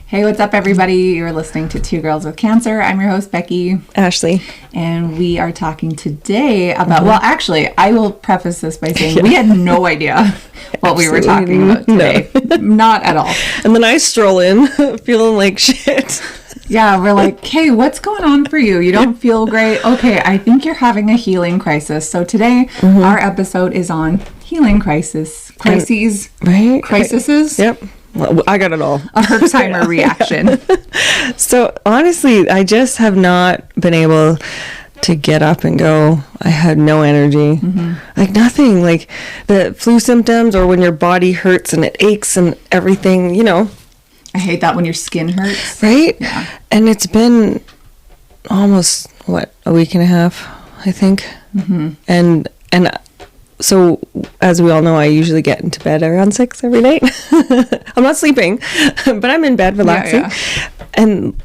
Hey, what's up, everybody? You're listening to Two Girls with Cancer. I'm your host, Becky. Ashley. And we are talking today about, well, actually, I will preface this by saying we had no idea what we were talking about today. No. Not at all. And then I stroll in feeling like shit. Yeah, we're like, hey, what's going on for you? You don't feel great? Okay, I think you're having a healing crisis. So today, our episode is on healing crises. Right? Crises? Yep. Well, I got it all. A Herxheimer reaction. So honestly, I just have not been able to get up and go. I had no energy. Like nothing. Like the flu symptoms or when your body hurts and it aches and everything, you know. I hate that when your skin hurts. Right? Yeah. And it's been almost, a week and a half, I think. And so, as we all know, I usually get into bed around 6 every night. I'm not sleeping, but I'm in bed relaxing. Yeah. And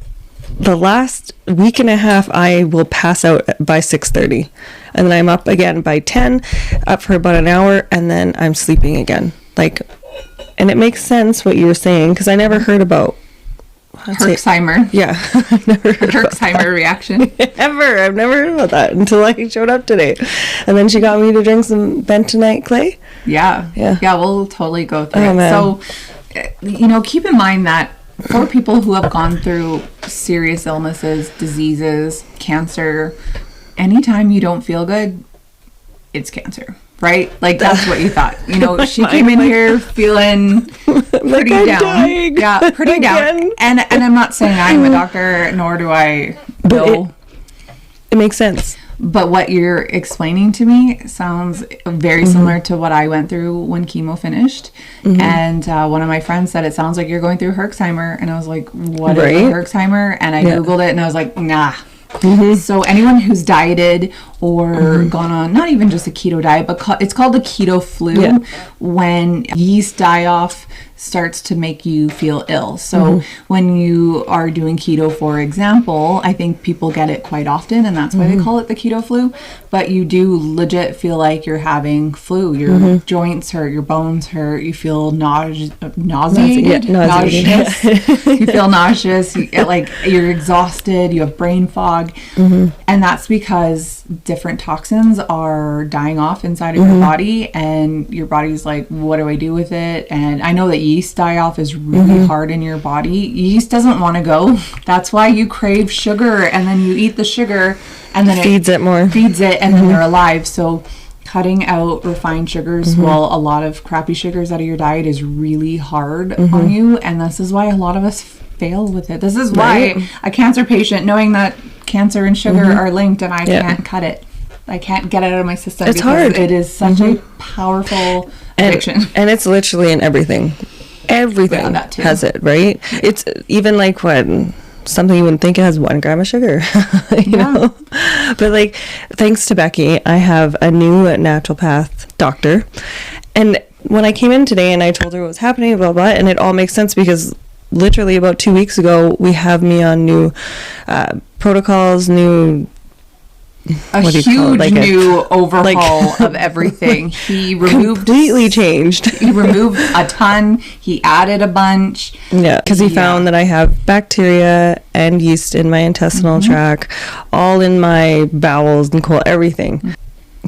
the last week and a half, I will pass out by 6:30. And then I'm up again by 10, up for about an hour, and then I'm sleeping again. And it makes sense what you were saying, because I never heard about Herxheimer. Yeah. Herxheimer reaction. I've never heard about that until I showed up today. And then she got me to drink some bentonite clay. Yeah, we'll totally go through it. Man. So, keep in mind that for people who have gone through serious illnesses, diseases, cancer, anytime you don't feel good, it's cancer. Right? Like, that's what you thought. She came in here feeling pretty down. Dying. Yeah, pretty down. And I'm not saying I'm a doctor, nor do I know. It makes sense. But what you're explaining to me sounds very similar to what I went through when chemo finished. And one of my friends said, it sounds like you're going through Herxheimer. And I was like, what is Herxheimer? And I Googled it and I was like, nah. So anyone who's dieted or gone on, not even just a keto diet, but it's called the keto flu, when yeast die-off starts to make you feel ill. So when you are doing keto, for example, I think people get it quite often, and that's why they call it the keto flu. But you do legit feel like you're having flu. Your joints hurt, your bones hurt, you feel nauseous. You feel nauseous, you're exhausted, you have brain fog. And that's because different toxins are dying off inside of your body, and your body's like, what do I do with it? And I know that yeast die-off is really hard in your body. Yeast doesn't want to go. That's why you crave sugar, and then you eat the sugar, and then feeds it more. And then they're alive. So cutting out refined sugars, a lot of crappy sugars out of your diet is really hard on you, and this is why a lot of us fail with it. This is why a cancer patient, knowing that cancer and sugar are linked, and I can't cut it. I can't get it out of my system. It's hard. It is such a powerful addiction. And it's literally in everything. Everything has it, right? It's even like when something you wouldn't think it has 1 gram of sugar, you know? But thanks to Becky, I have a new naturopath doctor. And when I came in today and I told her what was happening, blah, blah, and it all makes sense because literally about 2 weeks ago, we have me on new protocols, new... A huge new overhaul of everything. He removed... Completely changed. He removed a ton. He added a bunch. Yeah, because he found that I have bacteria and yeast in my intestinal tract, all in my bowels and everything.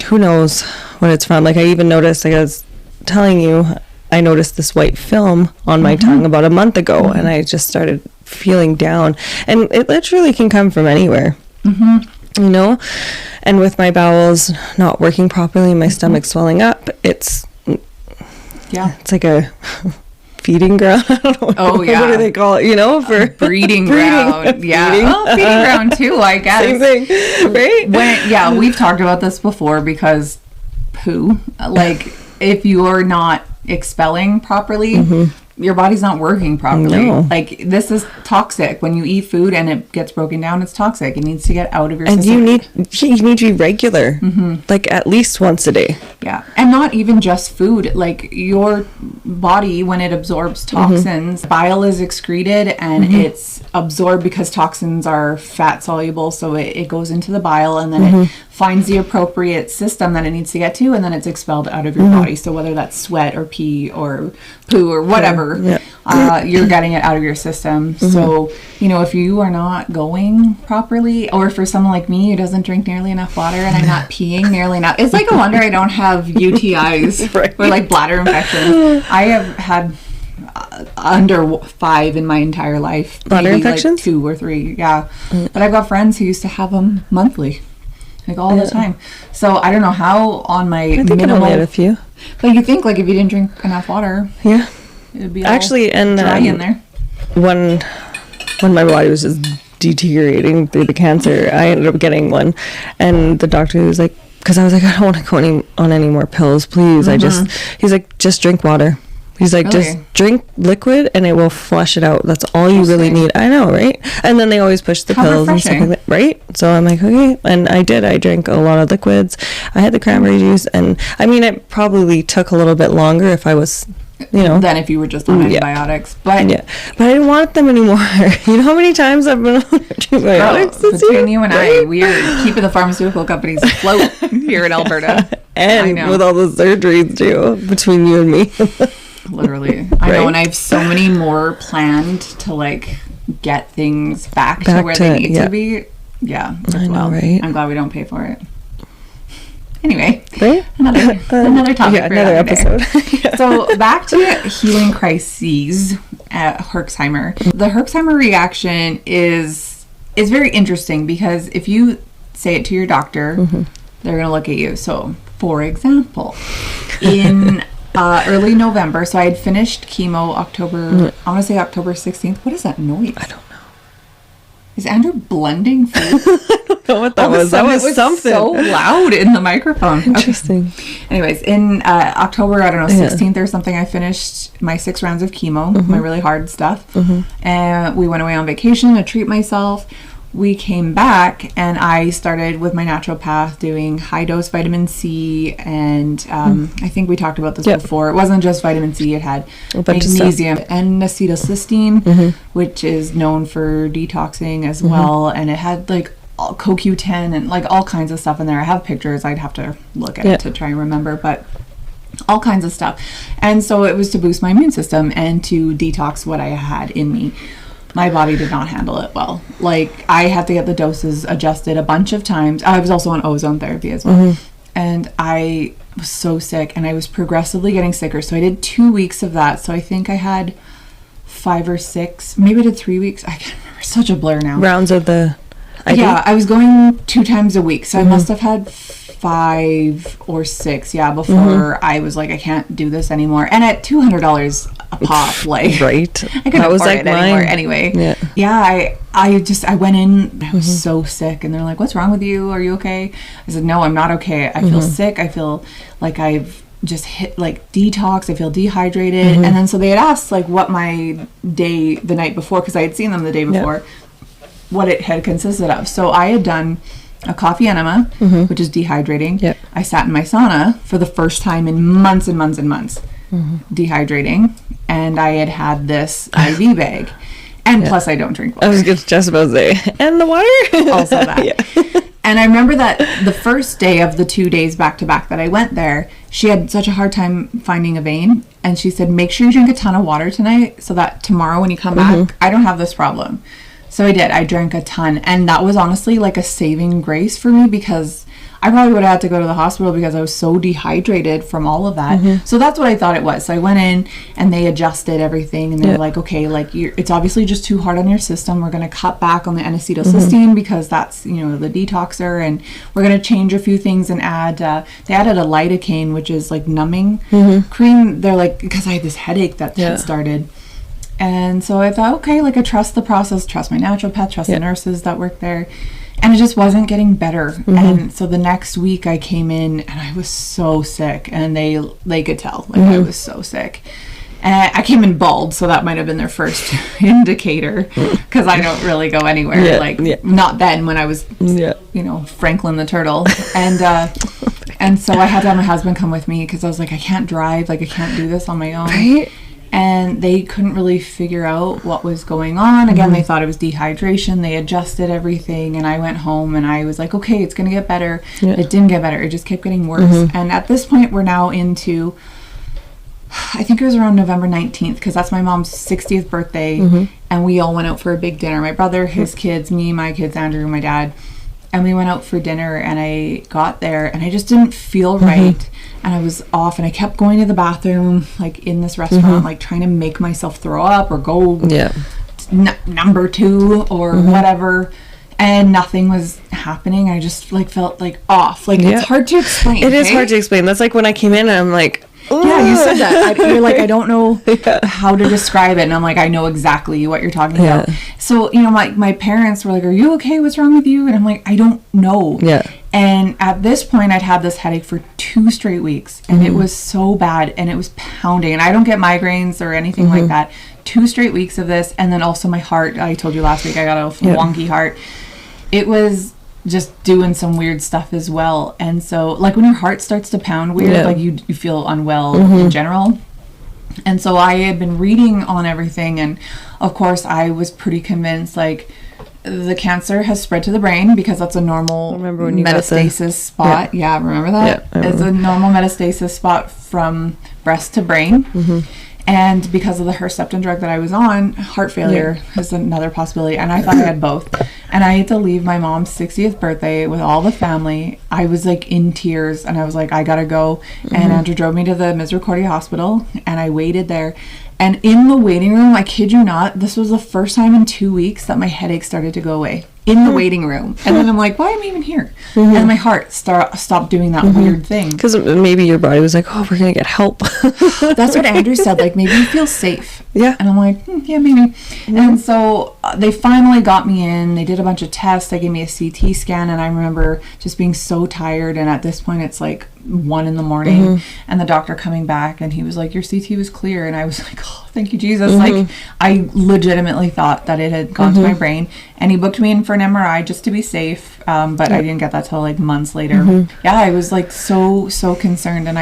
Who knows what it's from? I even noticed, I was telling you, I noticed this white film on my tongue about a month ago, and I just started feeling down. And it literally can come from anywhere. And with my bowels not working properly, my stomach swelling up, it's like a feeding ground. I don't know. Oh, yeah. What do they call it, for breeding ground. Yeah. Feeding ground too, I guess. Same thing, right? We've talked about this before, because poo, if you're not expelling properly, your body's not working properly. No. This is toxic. When you eat food and it gets broken down, it's toxic. It needs to get out of your system. And you need to be regular, at least once a day. Yeah. And not even just food. Your body, when it absorbs toxins, bile is excreted, and it's absorbed because toxins are fat soluble. So it goes into the bile, and then it finds the appropriate system that it needs to get to, and then it's expelled out of your body. So whether that's sweat or pee or poo or whatever, you're getting it out of your system. So, you know, if you are not going properly, or for someone like me who doesn't drink nearly enough water and I'm not peeing nearly enough, it's like a wonder I don't have UTIs or like bladder infections. I have had under 5 in my entire life. Bladder infections? Like 2 or 3, But I've got friends who used to have them monthly. Like all the time. So I don't know how on my I think I only had a few. But you think like if you didn't drink enough water, it would be actually and dry in there. When my body was just deteriorating through the cancer, I ended up getting one, and the doctor was like, because I was like, I don't want to go on any more pills, please. He's like, just drink water. He's like, just drink liquid and it will flush it out. That's all you really need. I know, right? And then they always push the pills and stuff like that, right? So I'm like, okay. And I did. I drank a lot of liquids. I had the cranberry juice. And I mean, it probably took a little bit longer if I was, you know. Than if you were just on antibiotics. But but I didn't want them anymore. You know how many times I've been on antibiotics this year? Between you and I, we are keeping the pharmaceutical companies afloat here in Alberta. And with all the surgeries, too, between you and me. Literally. I know, and I have so many more planned to like get things back to where they need to be. Yeah. I know, right? I'm glad we don't pay for it. Anyway, another topic for another episode. So back to healing crises at Herxheimer. The Herxheimer reaction is very interesting because if you say it to your doctor, they're going to look at you. So, for example, in early November, so I had finished chemo October 16th. What is that noise? I don't know. Is Andrew blending food? I don't know what that was. That was something. So loud in the microphone. Interesting. Okay. Anyways, in October, 16th or something, I finished my 6 rounds of chemo, my really hard stuff. And we went away on vacation to treat myself. We came back and I started with my naturopath doing high dose vitamin C and I think we talked about this before. It wasn't just vitamin C, it had magnesium and acetylcysteine, which is known for detoxing as well, and it had like CoQ10 and like all kinds of stuff in there. I have pictures, I'd have to look at it to try and remember, but all kinds of stuff. And so it was to boost my immune system and to detox what I had in me. My body did not handle it well. Like, I had to get the doses adjusted a bunch of times. I was also on ozone therapy as well. And I was so sick, and I was progressively getting sicker. So I did 2 weeks of that. So I think I had 5 or 6, maybe I did 3 weeks. I can't remember. Such a blur now. Rounds of the IV? Yeah, I was going 2 times a week. So I must have had 5 or 6, before I was like, I can't do this anymore. And at $200 a pop, like, right, I couldn't afford it anymore anyway. I went in, I was so sick, and they're like, what's wrong with you? Are you okay? I said, no, I'm not okay. I feel sick. I feel like I've just hit like detox. I feel dehydrated. And then so they had asked like what my day the night before, because I had seen them the day before, what it had consisted of. So I had done a coffee enema, which is dehydrating. I sat in my sauna for the first time in months and months and months, dehydrating, and I had this IV bag, and plus I don't drink water. I was just about to say, and the water. Also that. And I remember that the first day of the 2 days back to back that I went there, she had such a hard time finding a vein, and she said, make sure you drink a ton of water tonight so that tomorrow when you come back, I don't have this problem. So I did. I drank a ton. And that was honestly like a saving grace for me, because I probably would have had to go to the hospital because I was so dehydrated from all of that. So that's what I thought it was. So I went in and they adjusted everything, and they were like, okay, like it's obviously just too hard on your system. We're going to cut back on the N-acetylcysteine because that's, you know, the detoxer, and we're going to change a few things and add, they added a lidocaine, which is like numbing cream. They're like, because I had this headache that had started. And so I thought, okay, like I trust the process, trust my naturopath, trust the nurses that work there. And it just wasn't getting better. And so the next week I came in and I was so sick, and they could tell, like I was so sick. And I came in bald, so that might have been their first indicator, because I don't really go anywhere. Not then, when I was, you know, Franklin the turtle. And so I had to have my husband come with me, because I was like, I can't drive, like I can't do this on my own. and they couldn't really figure out what was going on. Again, they thought it was dehydration. They adjusted everything, and I went home and I was like, okay, it's going to get better. It didn't get better. It just kept getting worse. And at this point, we're now into, I think it was around November 19th, because that's my mom's 60th birthday, and we all went out for a big dinner. My brother, his kids, me, my kids, Andrew, my dad, and we went out for dinner, and I got there, and I just didn't feel right, and I was off, and I kept going to the bathroom, like, in this restaurant, like, trying to make myself throw up or go number 2 or whatever, and nothing was happening. I just, like, felt, like, off. Like, it's hard to explain. It is hard to explain. That's like when I came in, and I'm like, yeah, you said that. You're like, I don't know how to describe it. And I'm like, I know exactly what you're talking about. So, you know, my parents were like, are you okay? What's wrong with you? And I'm like, I don't know. And at this point, I'd had this headache for 2 straight weeks. And it was so bad. And it was pounding. And I don't get migraines or anything like that. 2 straight weeks of this. And then also my heart. I told you last week I got a wonky heart. It was just doing some weird stuff as well. And so, like, when your heart starts to pound weird, like, you feel unwell in general. And so I had been reading on everything, and of course I was pretty convinced, like, the cancer has spread to the brain, because that's a normal metastasis spot. Remember that? It's a normal metastasis spot from breast to brain. And because of the Herceptin drug that I was on, heart failure is another possibility. And I thought I had both. And I had to leave my mom's 60th birthday with all the family. I was, like, in tears, and I was like, I gotta go. And Andrew drove me to the Misericordia Hospital, and I waited there. And in the waiting room, I kid you not, this was the first time in 2 weeks that my headache started to go away. In the waiting room. And then I'm like, why am I even here? And my heart stopped doing that weird thing. Because maybe your body was like, oh, we're going to get help. That's what Andrew said. Like, maybe you feel safe. Yeah. And I'm like, yeah, maybe. And so they finally got me in. They did a bunch of tests. They gave me a CT scan. And I remember just being so tired. And at this point, it's like 1 a.m. And the doctor coming back. And he was like, your CT was clear. And I was like, oh, thank you, Jesus. Like, I legitimately thought that it had gone to my brain. And he booked me in for an MRI just to be safe. But I didn't get that till, like, months later. Yeah, I was, like, so concerned. And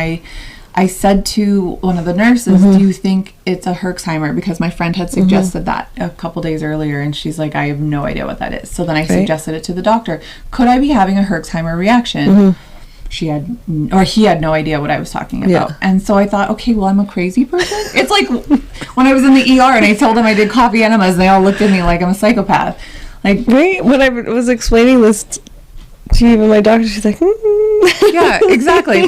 I said to one of the nurses, do you think it's a Herxheimer? Because my friend had suggested that a couple days earlier, and she's like, I have no idea what that is. So then I suggested it to the doctor. Could I be having a Herxheimer reaction? He had no idea what I was talking about. And so I thought, okay, well, I'm a crazy person. It's like when I was in the ER and I told them I did coffee enemas, and they all looked at me like I'm a psychopath. Like, when I was explaining this to even my doctor, she's like, yeah, exactly.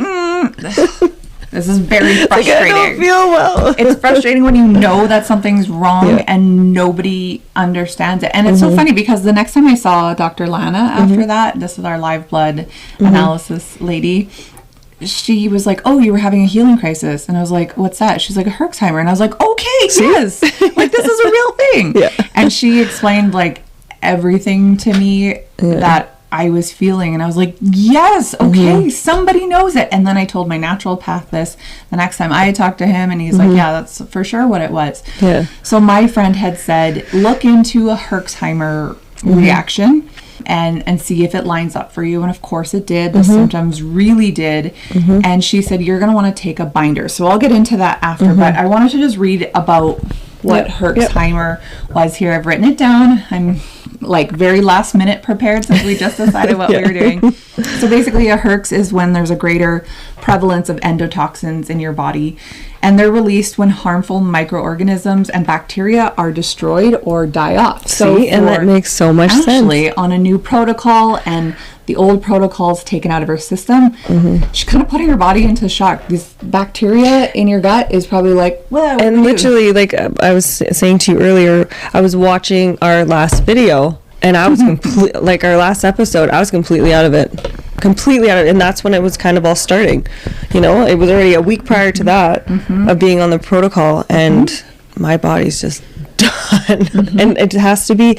This is very frustrating. Like, I don't feel well. It's frustrating when you know that something's wrong and nobody understands it. And it's so funny, because the next time I saw Dr. Lana after that, this is our live blood analysis lady, she was like, oh, you were having a healing crisis. And I was like, what's that? She's like, a Herxheimer. And I was like, okay, yes. Like, this is a real thing. And she explained, like, everything to me that I was feeling, and I was like, yes, okay, somebody knows it. And then I told my naturopath this the next time I talked to him, and he's like, yeah, that's for sure what it was. So my friend had said, look into a Herxheimer reaction and see if it lines up for you. And of course it did. The symptoms really did. And she said, you're going to want to take a binder. So I'll get into that after, but I wanted to just read about what Herxheimer was here. I've written it down. I'm, like, very last minute prepared, since we just decided what we were doing. So basically, a Herx is when there's a greater prevalence of endotoxins in your body, and they're released when harmful microorganisms and bacteria are destroyed or die off. And that makes so much sense. Ashley, on a new protocol, and the old protocol's taken out of her system, she's kind of putting her body into shock. This bacteria in your gut is probably like, well, and literally, like I was saying to you earlier, I was watching our last video, and I was like, our last episode, I was completely out of it. And that's when it was kind of all starting. You know, it was already a week prior to that of being on the protocol, and my body's just done. And it has to be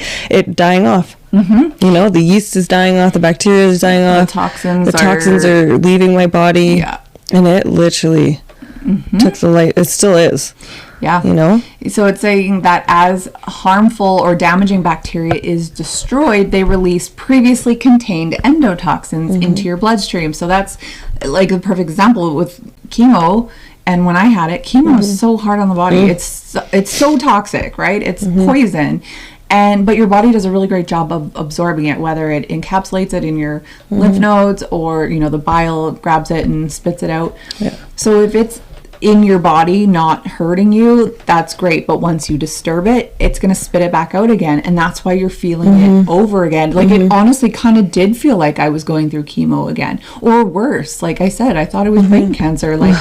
dying off. You know, the yeast is dying off, the bacteria is dying off, the toxins are leaving my body, and it literally took the light. It still is. You know, so it's saying that as harmful or damaging bacteria is destroyed, they release previously contained endotoxins into your bloodstream. So that's like a perfect example with chemo. And when I had it, chemo is so hard on the body. It's so toxic, right? It's poison. But your body does a really great job of absorbing it, whether it encapsulates it in your lymph nodes or, the bile grabs it and spits it out. Yeah. So if it's in your body not hurting you, that's great. But once you disturb it, it's going to spit it back out again. And that's why you're feeling it over again. Like it honestly kind of did feel like I was going through chemo again, or worse. Like I said, I thought it was brain cancer. Like,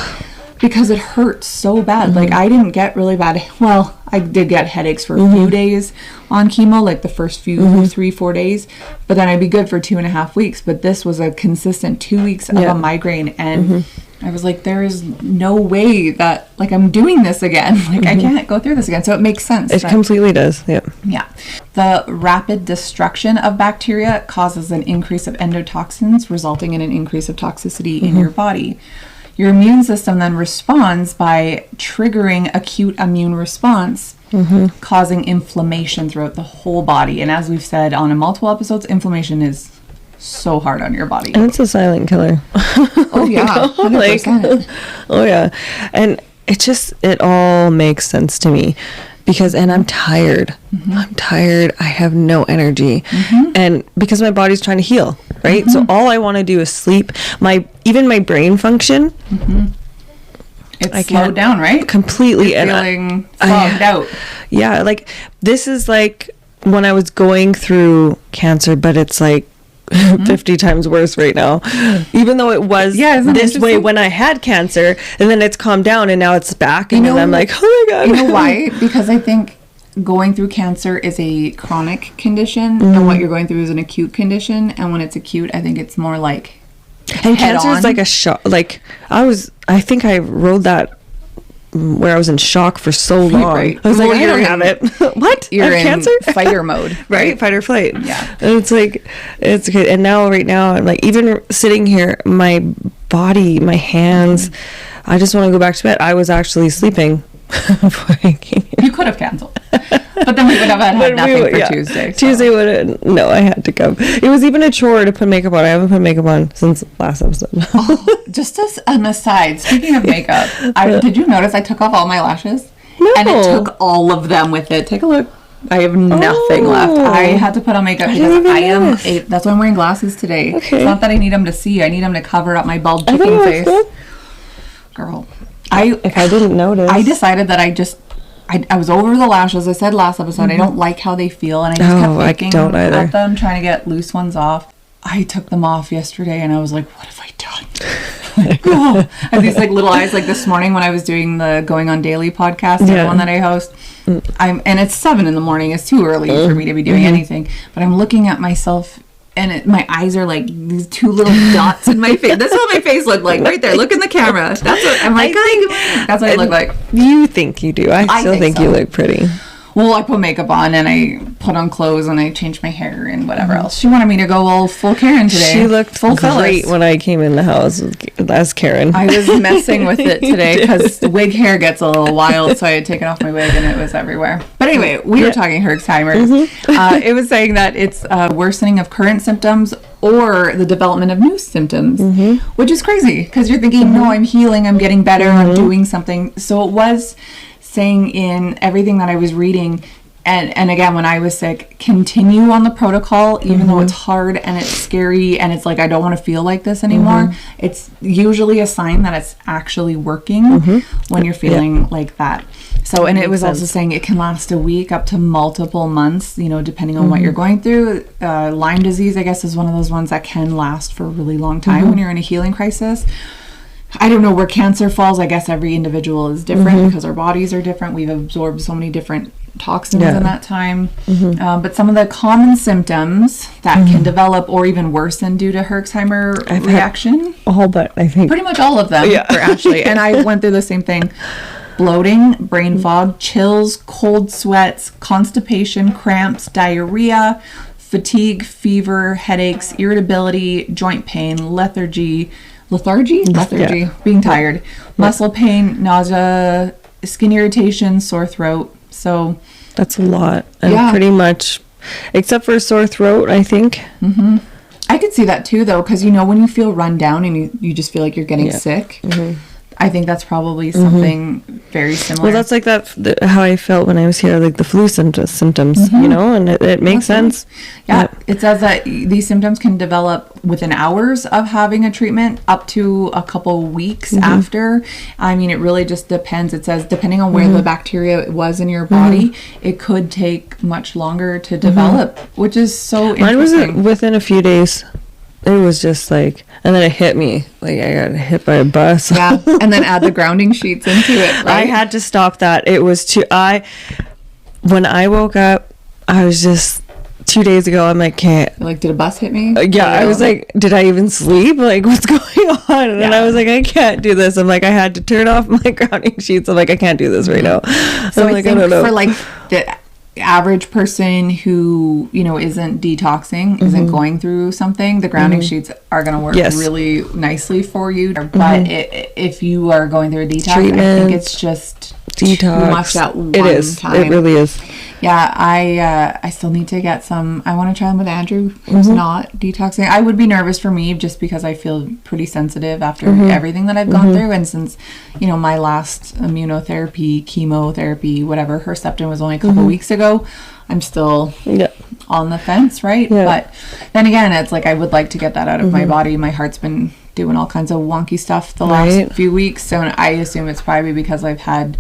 because it hurts so bad. Like I didn't get really bad. Well, I did get headaches for a few days on chemo, like the first few 3-4 days, but then I'd be good for 2.5 weeks. But this was a consistent 2 weeks of a migraine, and I was like, there is no way that like I'm doing this again. Like I can't go through this again. So it makes sense. It completely does. Yeah. Yeah. The rapid destruction of bacteria causes an increase of endotoxins, resulting in an increase of toxicity in your body. Your immune system then responds by triggering acute immune response, causing inflammation throughout the whole body. And as we've said on multiple episodes, inflammation is so hard on your body. And it's a silent killer. Oh, yeah. 100%. Oh, yeah. And it all makes sense to me. Because, and I'm tired. I'm tired. I have no energy. And because my body's trying to heal, right? So all I want to do is sleep. Even my brain function. It's slowed down, right? Completely. You're feeling fogged out. Yeah, like this is like when I was going through cancer, but it's like 50 times worse right now, even though it was this way when I had cancer, and then it's calmed down and now it's back, and then I'm like, oh my god. You know why? Because I think going through cancer is a chronic condition, and what you're going through is an acute condition, and when it's acute, I think it's more like and cancer is like a shock. Like I think I rode that where I was in shock for so long. Right. I was like, I don't have it. What? You're in cancer? fighter mode. Right? Fight or flight. Yeah. And it's like, it's good. And right now, I'm like, even sitting here, my body, my hands, I just want to go back to bed. I was actually sleeping before I came here. You could have canceled. But then we would have had nothing for Tuesday. So. Tuesday would have, no, I had to come. It was even a chore to put makeup on. I haven't put makeup on since last episode. Just as an aside, speaking of makeup, did you notice I took off all my lashes? No. And it took all of them with it. Take a look. I have nothing left. I had to put on makeup because that's why I'm wearing glasses today. Okay. It's not that I need them to see. I need them to cover up my bald chicken face. Good. Girl. If I didn't notice. I decided that I was over the lashes. I said last episode, I don't like how they feel, and I just kept picking at them, trying to get loose ones off. I took them off yesterday, and I was like, what have I done? I have these like little eyes. Like this morning when I was doing the Going On Daily podcast, the one that I host, and it's 7 a.m. It's too early for me to be doing anything, but I'm looking at myself, and my eyes are like these 2 little dots in my face. That's what my face looked like right there. Look in the camera. That's what I'm like. That's what I look like. You think you do. I still think you look pretty. Well, I put makeup on and I put on clothes and I changed my hair and whatever else. She wanted me to go all full Karen today. She looked full great when I came in the house as Karen. I was messing with it today because the wig hair gets a little wild, so I had taken off my wig and it was everywhere. But anyway, we were talking Herxheimer. It was saying that it's a worsening of current symptoms or the development of new symptoms, which is crazy because you're thinking, no, I'm healing, I'm getting better, I'm doing something. So it was saying in everything that I was reading, and again, when I was sick, continue on the protocol, even though it's hard and it's scary and it's like, I don't want to feel like this anymore. It's usually a sign that it's actually working when you're feeling like that. So, and it was also saying it can last a week up to multiple months, depending on what you're going through. Lyme disease, I guess, is one of those ones that can last for a really long time when you're in a healing crisis. I don't know where cancer falls. I guess every individual is different because our bodies are different. We've absorbed so many different toxins in that time. But some of the common symptoms that can develop or even worsen due to Herxheimer reaction. I think. Pretty much all of them for Ashley. And I went through the same thing. Bloating, brain fog, chills, cold sweats, constipation, cramps, diarrhea, fatigue, fever, headaches, irritability, joint pain, lethargy, being tired, muscle pain, nausea, skin irritation, sore throat. So that's a lot. And pretty much, except for a sore throat, I think. I could see that too, though, because when you feel run down and you just feel like you're getting sick, I think that's probably something very similar. Well, that's like how I felt when I was here, like the flu symptoms, you know, and it makes sense. Yeah, it says that these symptoms can develop within hours of having a treatment up to a couple weeks after. I mean, it really just depends. It says depending on where the bacteria was in your body, it could take much longer to develop, which is so interesting. Mine was within a few days. It was just like, and then it hit me. Like, I got hit by a bus. Yeah, and then add the grounding sheets into it, right? I had to stop that. It was when I woke up, I was just, 2 days ago, I'm like, can't. Like, did a bus hit me? Yeah, I was like, did I even sleep? Like, what's going on? And then I was like, I can't do this. I'm like, I had to turn off my grounding sheets. I'm like, I can't do this right now. So I'm like, I don't know. For like the average person who, you know, isn't detoxing, isn't going through something, the grounding sheets are going to work really nicely for you. But if you are going through a detox, I think it's just too much at one time. It really is. Yeah, I still need to get some. I want to try them with Andrew, who's not detoxing. I would be nervous for me just because I feel pretty sensitive after everything that I've gone through. And since, you know, my last immunotherapy, chemotherapy, whatever, Herceptin was only a couple weeks ago, I'm still on the fence, right? Yeah. But then again, it's like I would like to get that out of my body. My heart's been doing all kinds of wonky stuff the last few weeks. So I assume it's probably because I've had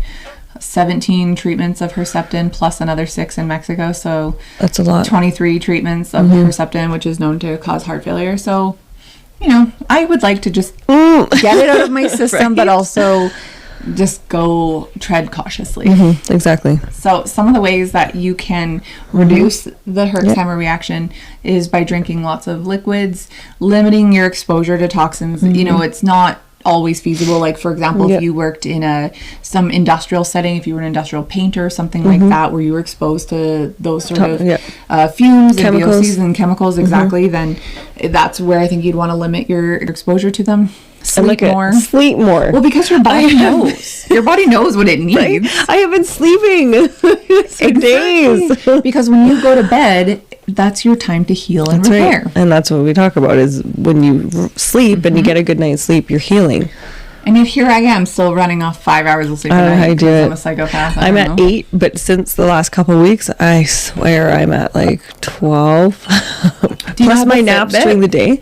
17 treatments of Herceptin plus another 6 in Mexico, so that's a lot. 23 treatments of Herceptin, which is known to cause heart failure. So, you know, I would like to just get it out of my system, but also just go tread cautiously. Exactly. So some of the ways that you can reduce the Herxheimer reaction is by drinking lots of liquids, limiting your exposure to toxins. You know, it's not always feasible. Like, for example, if you worked in some industrial setting, if you were an industrial painter, something like that, where you were exposed to those sort of fumes and VOCs and chemicals, then that's where I think you'd want to limit your exposure to them. Sleep more. Sleep more. Well, because your body knows. Your body knows what it needs. Right? I have been sleeping for days. Because when you go to bed, that's your time to heal and repair. Right. And that's what we talk about, is when you sleep and you get a good night's sleep, you're healing. And yet here I am still running off 5 hours of sleep a night. I do it. I'm a psychopath. I'm at 8, but since the last couple of weeks, I swear I'm at like 12. Plus my naps during the day.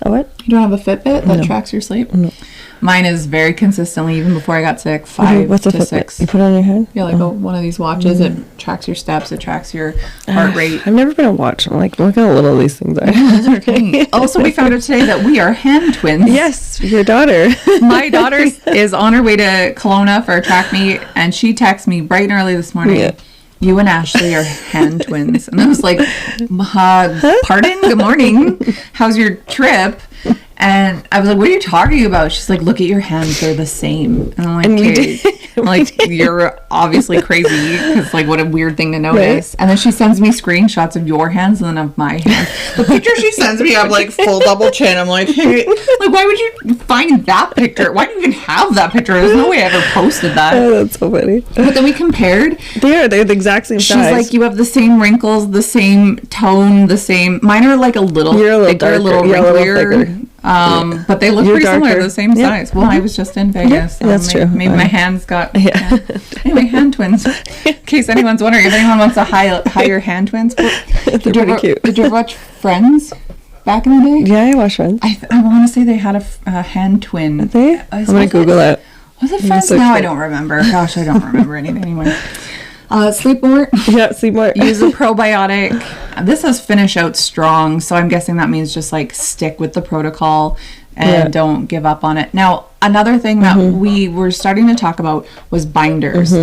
What? You don't have a Fitbit that tracks your sleep? No. Mine is very consistently, even before I got sick, 5 What's a to Fitbit? 6. You put it on your head? Yeah, like one of these watches. It tracks your steps. It tracks your heart rate. I've never been a watch. I'm like, look how little these things are. Those are tiny. Also, we found out today that we are hand twins. Yes, your daughter. My daughter is on her way to Kelowna for a track meet, and she texted me bright and early this morning. Yeah. You and Ashley are hand twins. And I was like, pardon? Good morning. How's your trip? And I was like, what are you talking about? She's like, look at your hands. They're the same. And I'm like, you're obviously crazy, because like, what a weird thing to notice. Right? And then she sends me screenshots of your hands and then of my hands. The picture she sends me, I'm like full double chin. I'm like, hey, like, why would you find that picture? Why do you even have that picture? There's no way I ever posted that. Oh, that's so funny. But then we compared. They're the exact same size. She's like, you have the same wrinkles, the same tone, the same. Mine are like a little thicker, a little wrinklier. But they look pretty similar. They're the same size. Well, I was just in Vegas. So that's true. Maybe my hands got... Anyway, hand twins. In case anyone's wondering, if anyone wants to hire hand twins. Did you ever watch Friends back in the day? Yeah, I watched Friends. I want to say they had a hand twin. Did they? I'm going to Google it. Was it Friends? Now I don't remember. Gosh, I don't remember anything anymore. Sleep more. Yeah, sleep more. Use a probiotic. This says finish out strong, so I'm guessing that means just like stick with the protocol and don't give up on it. Now, another thing that we were starting to talk about was binders.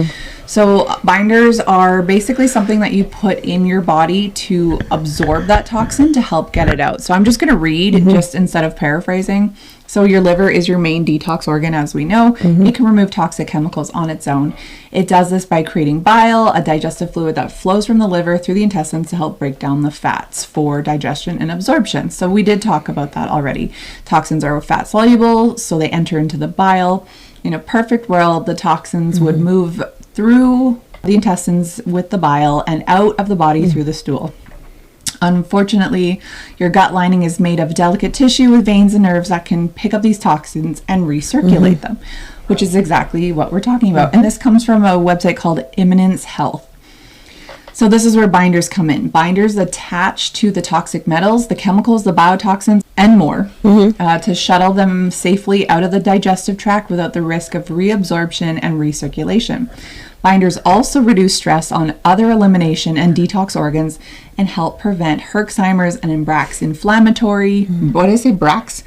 So binders are basically something that you put in your body to absorb that toxin to help get it out. So I'm just going to read just instead of paraphrasing. So your liver is your main detox organ, as we know. It can remove toxic chemicals on its own. It does this by creating bile, a digestive fluid that flows from the liver through the intestines to help break down the fats for digestion and absorption. So we did talk about that already. Toxins are fat soluble, so they enter into the bile. In a perfect world, the toxins would move through the intestines with the bile and out of the body through the stool. Unfortunately, your gut lining is made of delicate tissue with veins and nerves that can pick up these toxins and recirculate them, which is exactly what we're talking about. And this comes from a website called Imminence Health. So this is where binders come in. Binders attach to the toxic metals, the chemicals, the biotoxins, and more to shuttle them safely out of the digestive tract without the risk of reabsorption and recirculation. Binders also reduce stress on other elimination and detox organs and help prevent Herxheimer's and Brax inflammatory. What did I say? Brax?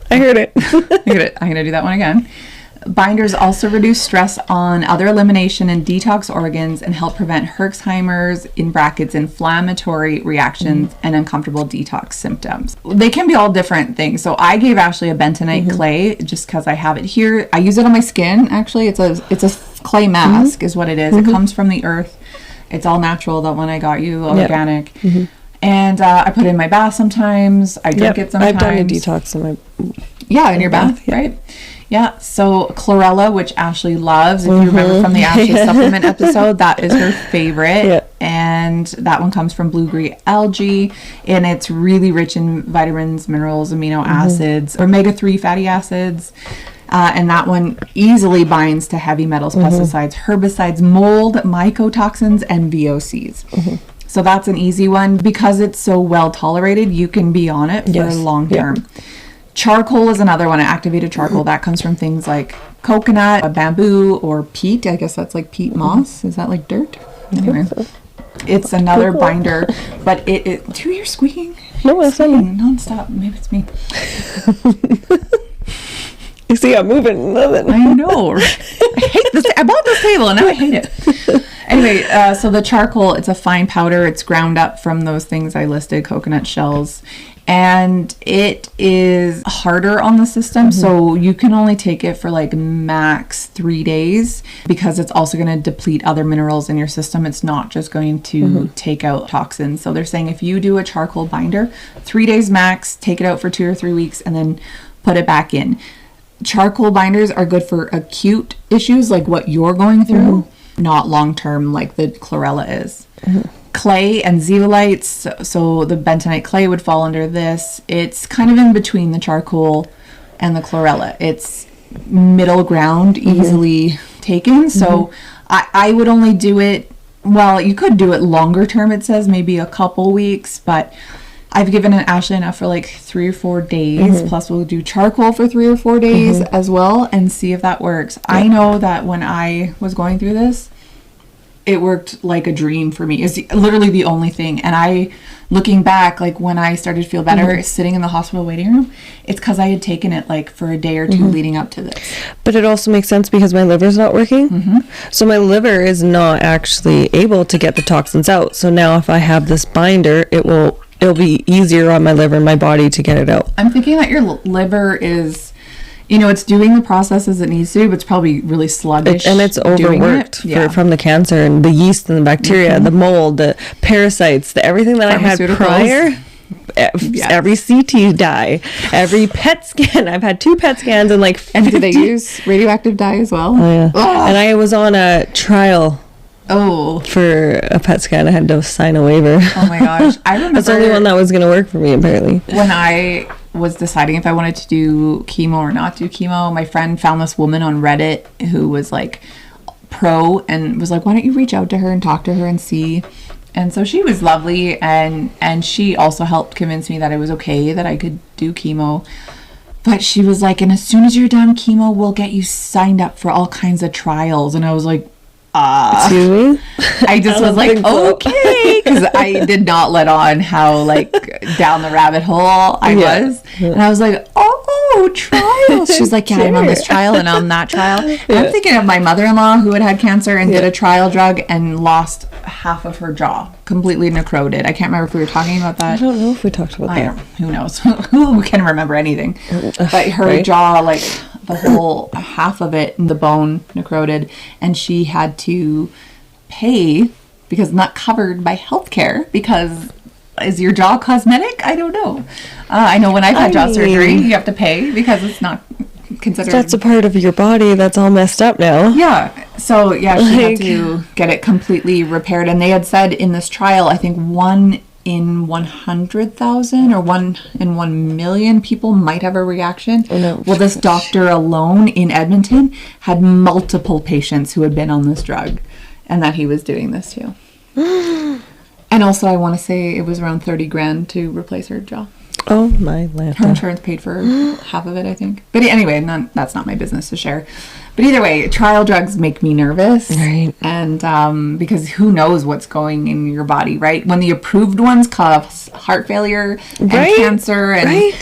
I heard it. I'm going to do that one again. Binders also reduce stress on other elimination and detox organs and help prevent Herxheimer's, in brackets, inflammatory reactions and uncomfortable detox symptoms. They can be all different things. So I gave Ashley a bentonite clay just because I have it here. I use it on my skin, actually. It's a clay mask is what it is. It comes from the earth. It's all natural, that one I got you, organic. And I put it in my bath sometimes. I drink it sometimes. I've done a detox in my... Yeah, in your bath, right? Yeah, so chlorella, which Ashley loves, if you remember from the Ashley supplement episode, that is her favorite. Yeah. And that one comes from blue-green algae, and it's really rich in vitamins, minerals, amino acids, omega-3 fatty acids. And that one easily binds to heavy metals, pesticides, herbicides, mold, mycotoxins, and VOCs. So that's an easy one. Because it's so well tolerated, you can be on it for long term. Charcoal is another one, activated charcoal. That comes from things like coconut, bamboo, or peat. I guess that's like peat moss. Is that like dirt? Anyway, it's another binder, but it do you hear squeaking? No, it's not nonstop. Maybe it's me. You see, I'm moving. I know. I hate this. I bought this table and now I hate it. Anyway, so the charcoal, it's a fine powder. It's ground up from those things I listed, coconut shells. And it is harder on the system, so you can only take it for like max 3 days because it's also going to deplete other minerals in your system. It's not just going to take out toxins. So they're saying if you do a charcoal binder, 3 days max, take it out for 2 or 3 weeks, and then put it back in. Charcoal binders are good for acute issues like what you're going through, not long-term like the chlorella is. Clay and zeolites, so the bentonite clay would fall under this. It's kind of in between the charcoal and the chlorella. It's middle ground, easily taken. So I would only do it, well, you could do it longer term, it says, maybe a couple weeks, but I've given it Ashley enough for like 3 or 4 days. Plus we'll do charcoal for 3 or 4 days as well and see if that works. I know that when I was going through this, it worked like a dream for me. It's literally the only thing. And I, looking back, like when I started to feel better, sitting in the hospital waiting room, it's because I had taken it like for a day or two leading up to this. But it also makes sense because my liver's not working. So my liver is not actually able to get the toxins out. So now if I have this binder, it'll be easier on my liver and my body to get it out. I'm thinking that your liver is, you know, it's doing the processes it needs to, but it's probably really sluggish. And it's overworked from the cancer and the yeast and the bacteria, the mold, the parasites, everything that I had prior. Every CT dye, every PET scan. I've had 2 PET scans and like 50. And do they use radioactive dye as well? Oh, yeah. And I was on a trial. For a PET scan, I had to sign a waiver. Oh my gosh. I remember that's the only one that was going to work for me, apparently. When I was deciding if I wanted to do chemo or not do chemo, my friend found this woman on Reddit who was like pro and was like, why don't you reach out to her and talk to her and see? And so she was lovely, and she also helped convince me that it was okay that I could do chemo. But she was like, and as soon as you're done chemo, we'll get you signed up for all kinds of trials. And I was like, excuse me? I just was like, okay, because I did not let on how like down the rabbit hole I was. And I was like, trials. She's like, I'm on this trial and on that trial. I'm thinking of my mother-in-law who had cancer and did a trial drug and lost half of her jaw, completely necroted. I can't remember if we were talking about that. I don't know if we talked about that. Who knows? Who can remember anything? But her jaw, like the whole half of it, the bone necroted, and she had to pay because not covered by healthcare because is your jaw cosmetic? I don't know. I know when I've had jaw surgery, you have to pay because it's not considered... That's a part of your body that's all messed up now. Yeah. So, yeah, she had to get it completely repaired. And they had said in this trial, I think 1 in 100,000 or 1 in 1 million people might have a reaction. Oh, no. Well, this doctor alone in Edmonton had multiple patients who had been on this drug and that he was doing this to. And also, I want to say it was around 30 grand to replace her jaw. Oh, my land. Her insurance paid for half of it, I think. But anyway, that's not my business to share. But either way, trial drugs make me nervous. Right. And because who knows what's going in your body, right? When the approved ones cause heart failure and cancer and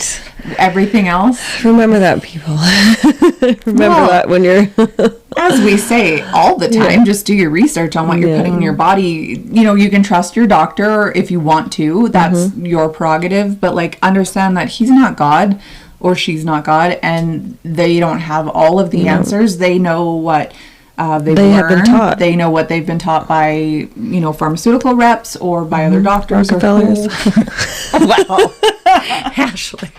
everything else. Remember that, people. Remember that when you're... As we say all the time, just do your research on what you're putting in your body. You know, you can trust your doctor if you want to. That's your prerogative. But, like, understand that he's not God or she's not God, and they don't have all of the answers. They know what they've learned. Have been taught. They know what they've been taught by, you know, pharmaceutical reps or by other doctors. Rockefellers. Wow. Ashley.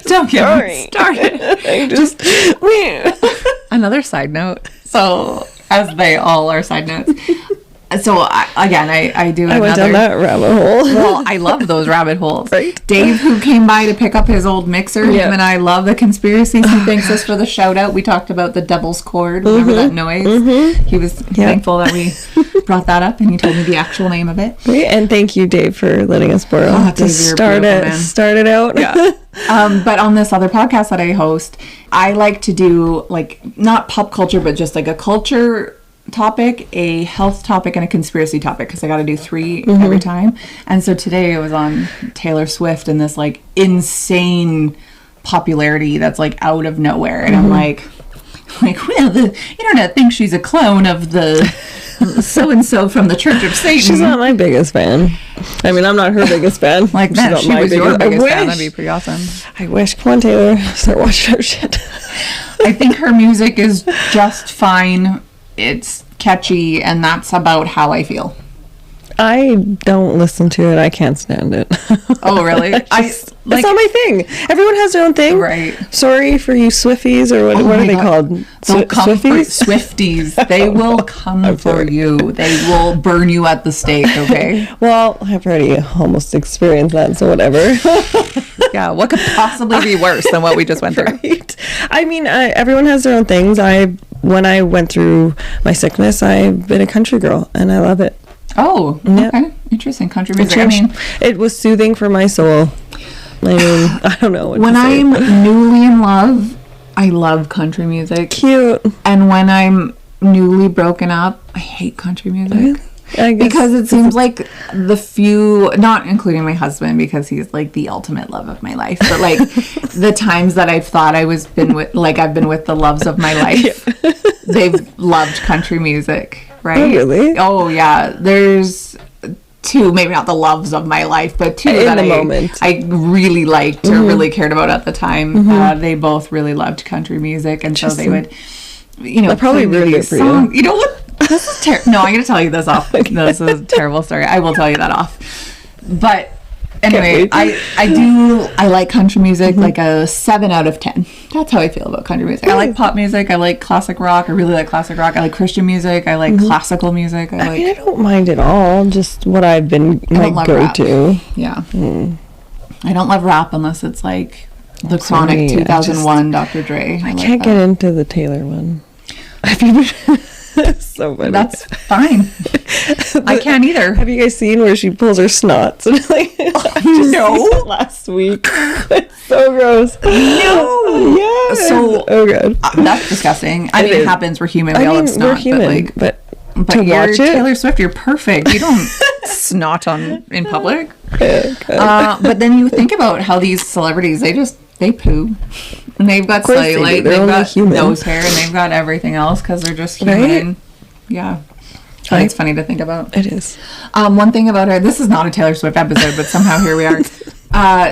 Don't get me started. Just another side note. So, as they all are side notes. So, I do another... I went down that rabbit hole. Well, I love those rabbit holes. Right. Dave, who came by to pick up his old mixer, him and I love the conspiracies. He thanks us for the shout out. We talked about the devil's cord. Remember that noise? He was thankful that we brought that up, and he told me the actual name of it. Right. And thank you, Dave, for letting us borrow to start it out. Yeah. But on this other podcast that I host, I like to do, like, not pop culture, but just like a culture topic, a health topic, and a conspiracy topic, because I got to do 3 every time. And so today it was on Taylor Swift and this, like, insane popularity that's, like, out of nowhere. And I'm like, well, the internet thinks she's a clone of the so-and-so from the Church of Satan. She's not my biggest fan. I mean, I'm not her biggest fan. Like, that, she was your biggest fan. That'd be pretty awesome. I wish. Come on, Taylor. Start watching her shit. I think her music is just fine. It's catchy, and that's about how I feel. I don't listen to it. I can't stand it. Oh, really? It's not my thing. Everyone has their own thing. Right. Sorry for you Swifties, or what are they called? They'll come Swifties. They will come for you. They will burn you at the stake, okay? Well, I've already almost experienced that, so whatever. Yeah, what could possibly be worse than what we just went through? Right. I mean, everyone has their own things. When I went through my sickness, I've been a country girl, and I love it. Oh, okay. Interesting. Country music. I mean, it was soothing for my soul. I mean, I don't know. When I'm newly in love, I love country music. Cute. And when I'm newly broken up, I hate country music. I guess because it seems like the few, not including my husband, because he's like the ultimate love of my life, but like the times that I've thought I've been with the loves of my life, they've loved country music. Right? Oh, really? Oh, yeah. There's 2, maybe not the loves of my life, but 2 that I really liked or really cared about at the time. They both really loved country music, and so they would, you know, probably really good for you. You know what? This is terrible. No, I'm going to tell you this off. Okay. No, this is a terrible story. I will tell you that off. But anyway, I like country music, like a 7 out of 10. That's how I feel about country music. I like pop music. I like classic rock. I really like classic rock. I like Christian music. I like classical music. I mean, I don't mind it all. Just what I've been my go-to. Yeah. I don't love rap unless it's like the Chronic 2001 Dr. Dre. I can't get into the Taylor one. Have you been... So funny. That's fine. I can't either. Have you guys seen where she pulls her snots? And like, no. Last week. It's so gross. No. Yeah. So, oh god. That's disgusting. I mean, it happens. We're human. We all have snot. We're human, but to watch it, Taylor Swift, you're perfect. You don't snot in public. Yeah, but then you think about how these celebrities, they poo. And they've got cellulite, they've got nose hair, and they've got everything else because they're just human. Right? Yeah. It's funny to think about. It is. One thing about her, this is not a Taylor Swift episode, but somehow here we are.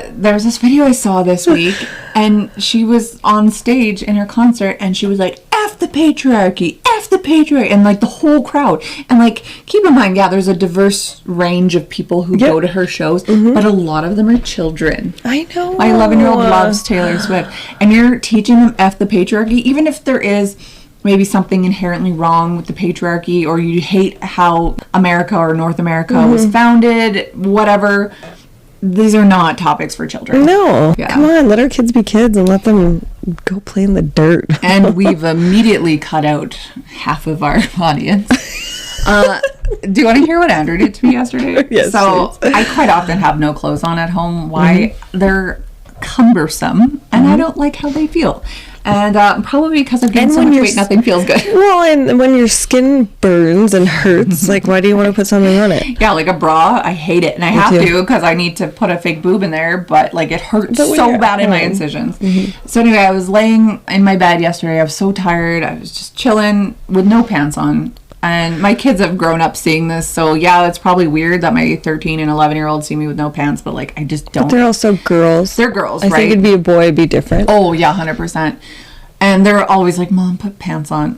There was this video I saw this week, and she was on stage in her concert, and she was like, F F the patriarchy, F the patriarchy, and like the whole crowd. And like, keep in mind, there's a diverse range of people who go to her shows, but a lot of them are children. I know. My 11-year-old loves Taylor Swift. And you're teaching them F the patriarchy, even if there is maybe something inherently wrong with the patriarchy, or you hate how America or North America was founded, whatever. These are not topics for children. No. Yeah. Come on, let our kids be kids and let them go play in the dirt. And we've immediately cut out half of our audience. Do you want to hear what Andrew did to me yesterday? Yes. So please. I quite often have no clothes on at home. Why? They're cumbersome, and I don't like how they feel. And probably because I've gained so much weight, nothing feels good. Well, and when your skin burns and hurts, like, why do you want to put something on it? Yeah, like a bra, I hate it. And I have to because I need to put a fake boob in there, but like it hurts so bad in my incisions. So anyway, I was laying in my bed yesterday. I was so tired. I was just chilling with no pants on. And my kids have grown up seeing this, so yeah, it's probably weird that my 13 and 11-year-olds see me with no pants, but like, I just don't. But they're also girls. They're girls, right? I think it'd be a boy, it'd be different. Oh, yeah, 100%. And they're always like, Mom, put pants on.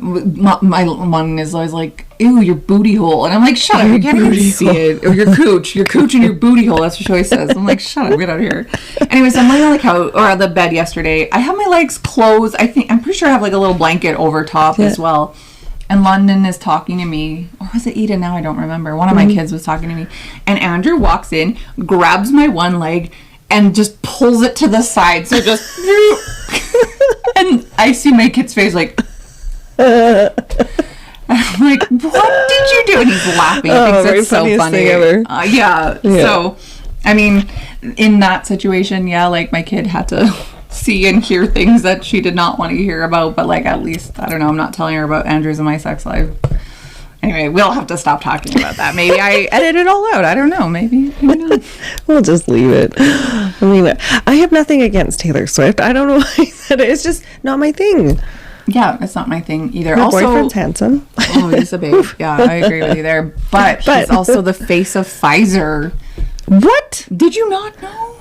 My one is always like, ew, your booty hole. And I'm like, shut up, you can't even see it. Or your cooch and your booty hole, that's what she always says. I'm like, shut up, get out of here. Anyways, I'm laying on the couch, or on the bed yesterday. I have my legs closed. I'm pretty sure I have like a little blanket over top as well. And London is talking to me, or was it Eden? Now I don't remember. One of my kids was talking to me. And Andrew walks in, grabs my one leg, and just pulls it to the side. So just... and I see my kid's face like... I'm like, what did you do? And he's laughing. He thinks it's so funny. Ever. Yeah. So, I mean, in that situation, like my kid had to... see and hear things that she did not want to hear about, but like, at least, I don't know, I'm not telling her about Andrew's and my sex life. Anyway, we'll have to stop talking about that. Maybe I edit it all out. I don't know. Maybe we'll just leave it. I have nothing against Taylor Swift. I don't know why I said it. It's just not my thing. Yeah, it's not my thing either. My boyfriend's handsome. Oh, he's a babe. Yeah, I agree with you there. But he's also the face of Pfizer. What? Did you not know?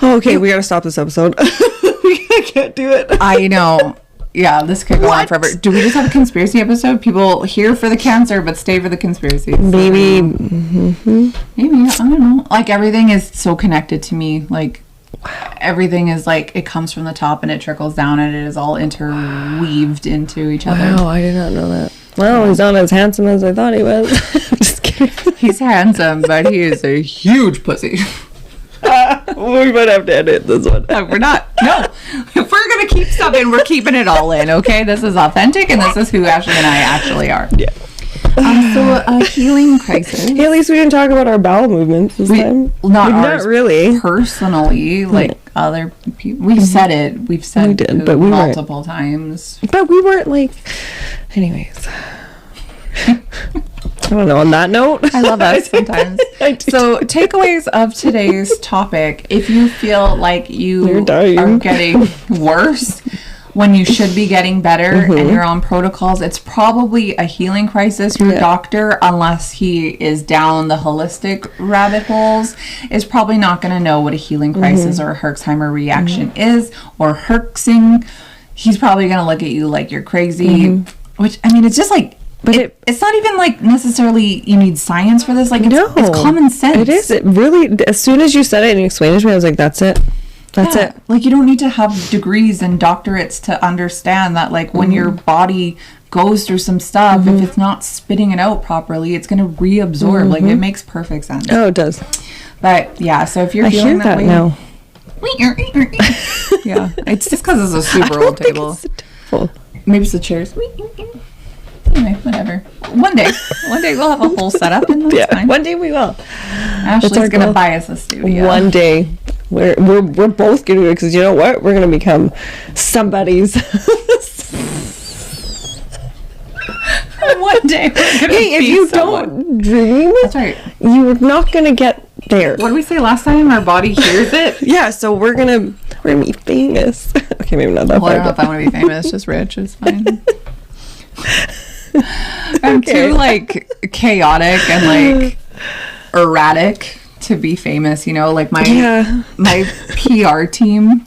Oh, okay, we gotta stop this episode. I can't do it. I know. Yeah, this could go on forever. Do we just have a conspiracy episode? People here for the cancer, but stay for the conspiracy. Maybe. Maybe. I don't know. Like, everything is so connected to me. Like, everything is like, it comes from the top and it trickles down and it is all interweaved into each other. Wow, I did not know that. Well, he's not as handsome as I thought he was. I'm just kidding. He's handsome, but he is a huge pussy. We might have to edit this one. We're not. No. If we're going to keep stuff in, we're keeping it all in, okay? This is authentic, and this is who Ashley and I actually are. Yeah. So, a healing crisis. Hey, at least we didn't talk about our bowel movements this time. Not really. Personally, like other people. We've said it. We've said we did, but we multiple times. But we weren't like... Anyways... I don't know, on that note. I love us sometimes. So, takeaways of today's topic. If you feel like you are getting worse when you should be getting better and you're on protocols, it's probably a healing crisis. Your doctor, unless he is down the holistic rabbit holes, is probably not going to know what a healing crisis or a Herxheimer reaction is, or Herxing. He's probably going to look at you like you're crazy, which, I mean, it's just like... But it's not even like necessarily you need science for this. Like, it's common sense. It is. It really, as soon as you said it and you explained it to me, I was like, that's it. That's it. Like, you don't need to have degrees and doctorates to understand that, like, when your body goes through some stuff, if it's not spitting it out properly, it's going to reabsorb. Like, it makes perfect sense. Oh, it does. But, yeah, so if you're feeling that way... now. Yeah, it's just because it's a super old table. Maybe it's the chairs. Anyway, whatever. One day we'll have a whole setup, and that's fine. One day we will. Ashley's gonna buy us a studio. One day, we're both gonna do it, because you know what? We're gonna become somebody's. One day, hey, if you don't dream, that's right. You're not gonna get there. What did we say last time? Our body hears it. Yeah, so we're gonna be famous. Okay, maybe not that far. I don't know if I want to be famous. Just rich is fine. I'm too like chaotic and like erratic to be famous, you know, like my PR team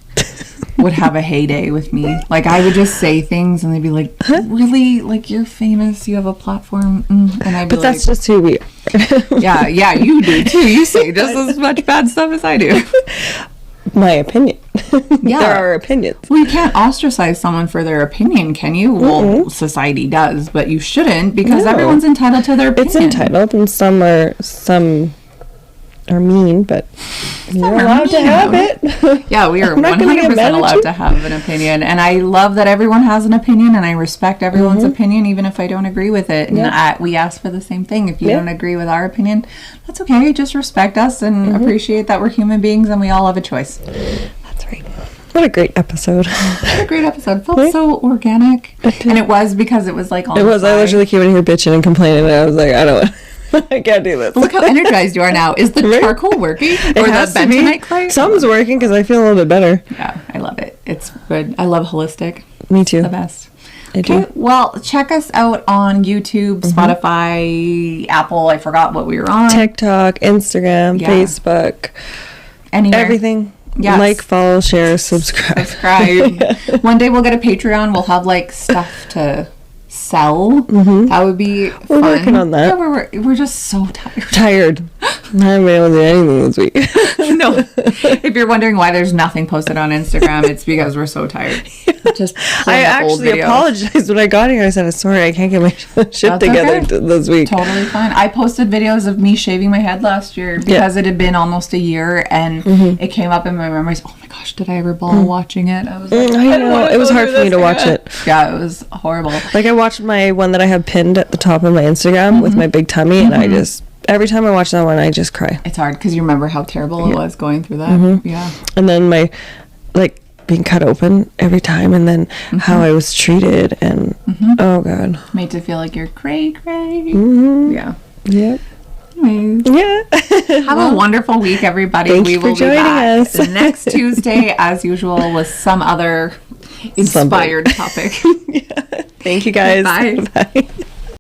would have a heyday with me. Like, I would just say things and they'd be like, really? Like, you're famous, you have a platform? And I'd be But that's just who we are. yeah, you do too. You say just as much bad stuff as I do. My opinion. Yeah. There are opinions. Well, you can't ostracise someone for their opinion, can you? Well, society does, but you shouldn't, because everyone's entitled to their opinion. It's entitled, and some are mean, but you're allowed to have it. Yeah, we are 100% allowed to have an opinion, and I love that everyone has an opinion, and I respect everyone's opinion, even if I don't agree with it. And we ask for the same thing. If you don't agree with our opinion, that's okay. Just respect us and appreciate that we're human beings and we all have a choice. That's right. What a great episode. What a great episode. It felt so organic. And it was because it was like on It was. I literally came in here bitching and complaining, and I was like, I don't I can't do this. Look how energized you are now. Is the charcoal working? Or the bentonite clay? Something's working because I feel a little bit better. Yeah, I love it. It's good. I love holistic. Me too. It's the best. Okay, well, check us out on YouTube, Spotify, Apple. I forgot what we were on. TikTok, Instagram, Facebook. Anywhere. Everything. Yes. Like, follow, share, subscribe. One day we'll get a Patreon. We'll have like stuff to sell. That would be fun. We're working on that. Yeah, we're just so tired. I haven't been able to do anything this week. No. If you're wondering why there's nothing posted on Instagram, it's because we're so tired. Just I actually apologized when I got here. I said, sorry, I can't get my shit together this week. Totally fine. I posted videos of me shaving my head last year because it had been almost a year, and it came up in my memories. Oh my gosh, did I ever bawl watching it? I was like, I know. It was hard for me to watch it. Yeah, it was horrible. Like, I watched my one that I have pinned at the top of my Instagram with my big tummy, and I just, every time I watch that one, I just cry. It's hard because you remember how terrible it was going through that. Yeah. And then my, like, being cut open every time, and then how I was treated, and oh god, made to feel like you're cray. Yeah. Yep. Anyways, have a wonderful week, everybody. We will be back next Tuesday as usual with some other inspired topic. Thank you guys. Bye. Bye.